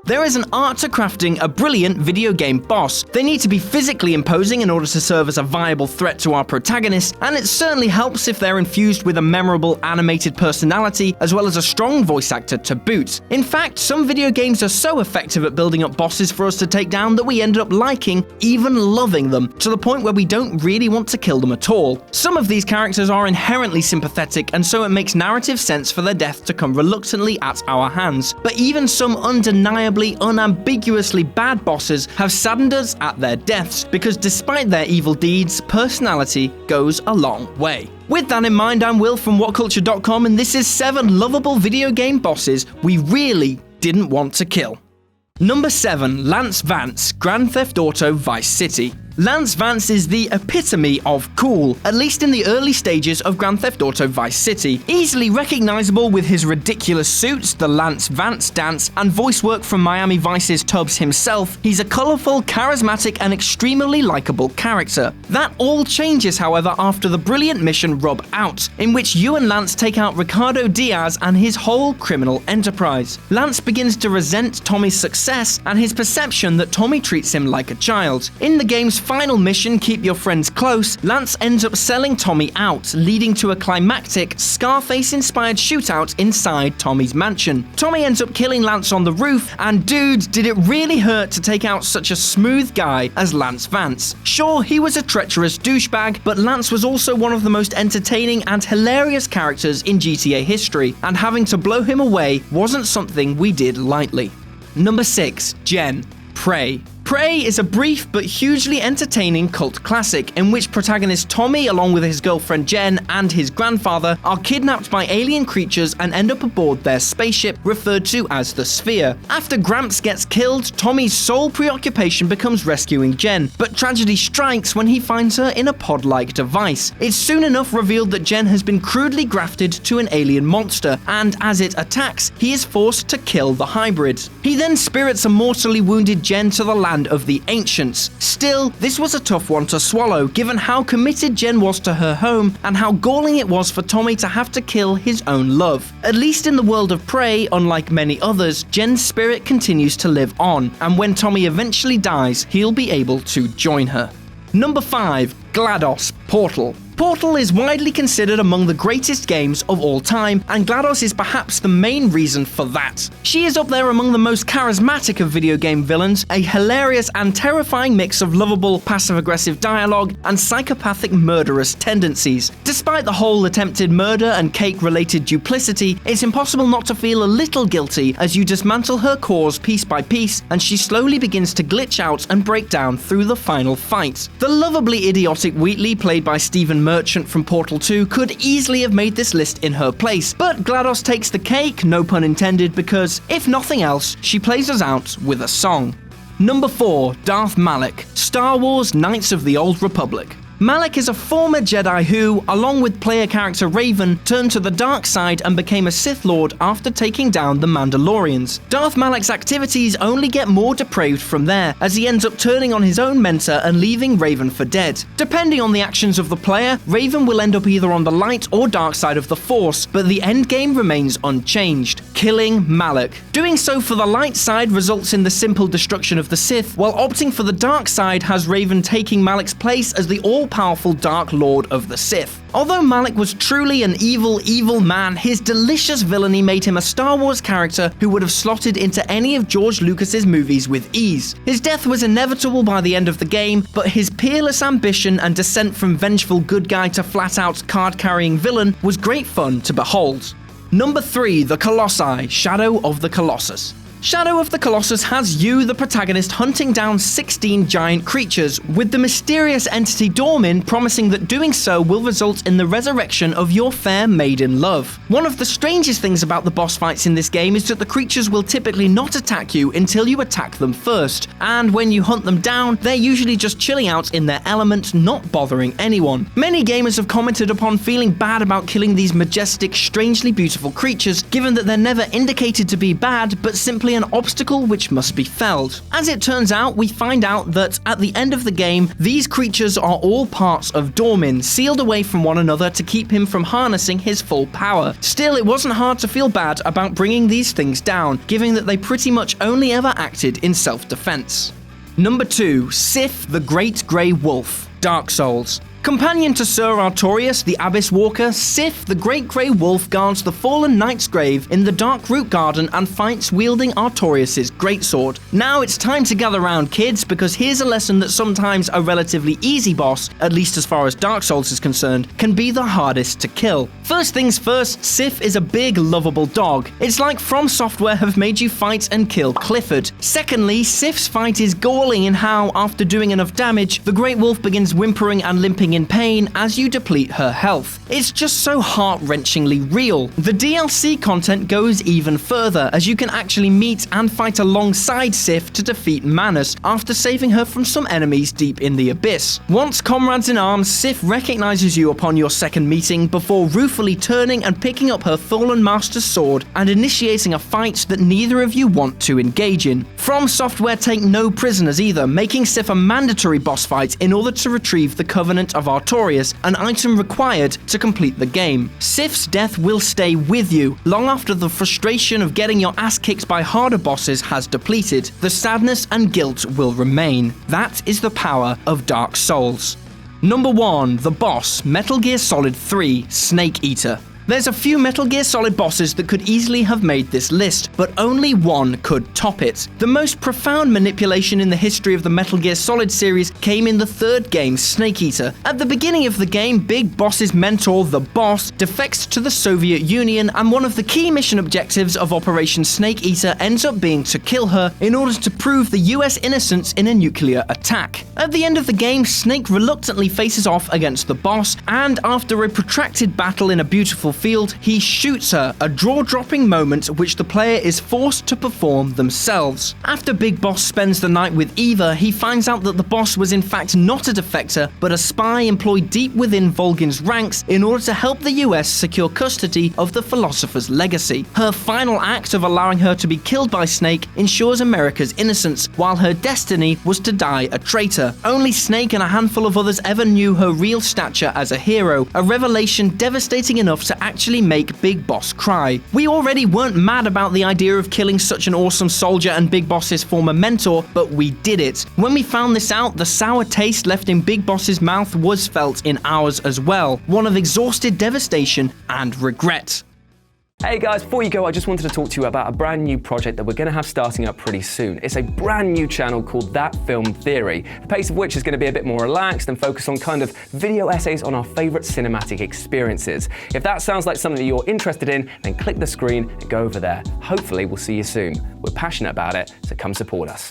There is an art to crafting a brilliant video game boss. They need to be physically imposing in order to serve as a viable threat to our protagonist, and it certainly helps if they're infused with a memorable animated personality as well as a strong voice actor to boot. In fact, some video games are so effective at building up bosses for us to take down that we end up liking, even loving them, to the point where we don't really want to kill them at all. Some of these characters are inherently sympathetic, and so it makes narrative sense for their death to come reluctantly at our hands. But even some undeniably, unambiguously bad bosses have saddened us at their deaths, because despite their evil deeds, personality goes a long way. With that in mind, I'm Will from WhatCulture.com, and this is 7 lovable video game bosses we really didn't want to kill. Number 7. Lance Vance, Grand Theft Auto Vice City. Lance Vance is the epitome of cool, at least in the early stages of Grand Theft Auto Vice City. Easily recognizable with his ridiculous suits, the Lance Vance dance, and voice work from Miami Vice's Tubbs himself, he's a colorful, charismatic, and extremely likable character. That all changes, however, after the brilliant mission Rub Out, in which you and Lance take out Ricardo Diaz and his whole criminal enterprise. Lance begins to resent Tommy's success and his perception that Tommy treats him like a child. In the game's final mission, Keep Your Friends Close, Lance ends up selling Tommy out, leading to a climactic, Scarface-inspired shootout inside Tommy's mansion. Tommy ends up killing Lance on the roof, and dude, did it really hurt to take out such a smooth guy as Lance Vance. Sure, he was a treacherous douchebag, but Lance was also one of the most entertaining and hilarious characters in GTA history, and having to blow him away wasn't something we did lightly. Number 6. Jen, Prey. Prey is a brief but hugely entertaining cult classic in which protagonist Tommy, along with his girlfriend Jen and his grandfather, are kidnapped by alien creatures and end up aboard their spaceship referred to as the Sphere. After Gramps gets killed, Tommy's sole preoccupation becomes rescuing Jen, but tragedy strikes when he finds her in a pod-like device. It's soon enough revealed that Jen has been crudely grafted to an alien monster, and as it attacks, he is forced to kill the hybrid. He then spirits a mortally wounded Jen to the land of the ancients. Still, this was a tough one to swallow, given how committed Jen was to her home and how galling it was for Tommy to have to kill his own love. At least in the world of Prey, unlike many others, Jen's spirit continues to live on, and when Tommy eventually dies, he'll be able to join her. Number 5. GLaDOS, Portal. Portal is widely considered among the greatest games of all time, and GLaDOS is perhaps the main reason for that. She is up there among the most charismatic of video game villains, a hilarious and terrifying mix of lovable, passive-aggressive dialogue and psychopathic murderous tendencies. Despite the whole attempted murder and cake-related duplicity, it's impossible not to feel a little guilty as you dismantle her cause piece by piece, and she slowly begins to glitch out and break down through the final fight. The lovably idiotic Wheatley, played by Stephen Merchant from Portal 2, could easily have made this list in her place, but GLaDOS takes the cake, no pun intended, because, if nothing else, she plays us out with a song. Number 4. Darth Malick, Star Wars Knights of the Old Republic. Malick is a former Jedi who, along with player character Raven, turned to the dark side and became a Sith Lord after taking down the Mandalorians. Darth Malick's activities only get more depraved from there, as he ends up turning on his own mentor and leaving Raven for dead. Depending on the actions of the player, Raven will end up either on the light or dark side of the Force, but the endgame remains unchanged, killing Malick. Doing so for the light side results in the simple destruction of the Sith, while opting for the dark side has Raven taking Malick's place as the all-powerful Dark Lord of the Sith. Although Malick was truly an evil man, his delicious villainy made him a Star Wars character who would have slotted into any of George Lucas's movies with ease. His death was inevitable by the end of the game, but his peerless ambition and descent from vengeful good guy to flat-out card-carrying villain was great fun to behold. Number 3. The Colossi, Shadow of the Colossus. Shadow of the Colossus has you, the protagonist, hunting down 16 giant creatures, with the mysterious entity Dormin promising that doing so will result in the resurrection of your fair maiden love. One of the strangest things about the boss fights in this game is that the creatures will typically not attack you until you attack them first, and when you hunt them down, they're usually just chilling out in their element, not bothering anyone. Many gamers have commented upon feeling bad about killing these majestic, strangely beautiful creatures, given that they're never indicated to be bad, but simply simply an obstacle which must be felled. As it turns out, we find out that at the end of the game, these creatures are all parts of Dormin, sealed away from one another to keep him from harnessing his full power. Still, it wasn't hard to feel bad about bringing these things down, given that they pretty much only ever acted in self-defense. Number 2. Sif the Great Grey Wolf, Dark Souls. Companion to Sir Artorias, the Abyss Walker, Sif, the Great Grey Wolf, guards the fallen knight's grave in the Dark Root Garden and fights wielding Artorias' greatsword. Now it's time to gather round, kids, because here's a lesson that sometimes a relatively easy boss, at least as far as Dark Souls is concerned, can be the hardest to kill. First things first, Sif is a big, lovable dog. It's like From Software have made you fight and kill Clifford. Secondly, Sif's fight is galling in how, after doing enough damage, the Great Wolf begins whimpering and limping in pain as you deplete her health. It's just so heart-wrenchingly real. The DLC content goes even further, as you can actually meet and fight alongside Sif to defeat Manus after saving her from some enemies deep in the abyss. Once comrades in arms, Sif recognizes you upon your second meeting before ruefully turning and picking up her fallen master's sword and initiating a fight that neither of you want to engage in. From Software take no prisoners either, making Sif a mandatory boss fight in order to retrieve the Covenant of Artorias, an item required to complete the game. Sif's death will stay with you long after the frustration of getting your ass kicked by harder bosses has depleted. The sadness and guilt will remain. That is the power of Dark Souls. Number 1. The boss, Metal Gear Solid 3, Snake Eater. There's a few Metal Gear Solid bosses that could easily have made this list, but only one could top it. The most profound manipulation in the history of the Metal Gear Solid series came in the third game, Snake Eater. At the beginning of the game, Big Boss's mentor, the Boss, defects to the Soviet Union, and one of the key mission objectives of Operation Snake Eater ends up being to kill her in order to prove the US innocence in a nuclear attack. At the end of the game, Snake reluctantly faces off against the Boss, and after a protracted battle in a beautiful field, he shoots her, a jaw-dropping moment which the player is forced to perform themselves. After Big Boss spends the night with Eva, he finds out that the Boss was in fact not a defector, but a spy employed deep within Volgin's ranks in order to help the US secure custody of the Philosopher's legacy. Her final act of allowing her to be killed by Snake ensures America's innocence, while her destiny was to die a traitor. Only Snake and a handful of others ever knew her real stature as a hero, a revelation devastating enough to actually make Big Boss cry. We already weren't mad about the idea of killing such an awesome soldier and Big Boss's former mentor, but we did it. When we found this out, the sour taste left in Big Boss's mouth was felt in ours as well, one of exhausted devastation and regret. Hey guys, before you go, I just wanted to talk to you about a brand new project that we're going to have starting up pretty soon. It's a brand new channel called That Film Theory, the pace of which is going to be a bit more relaxed and focus on kind of video essays on our favourite cinematic experiences. If that sounds like something that you're interested in, then click the screen and go over there. Hopefully we'll see you soon. We're passionate about it, so come support us.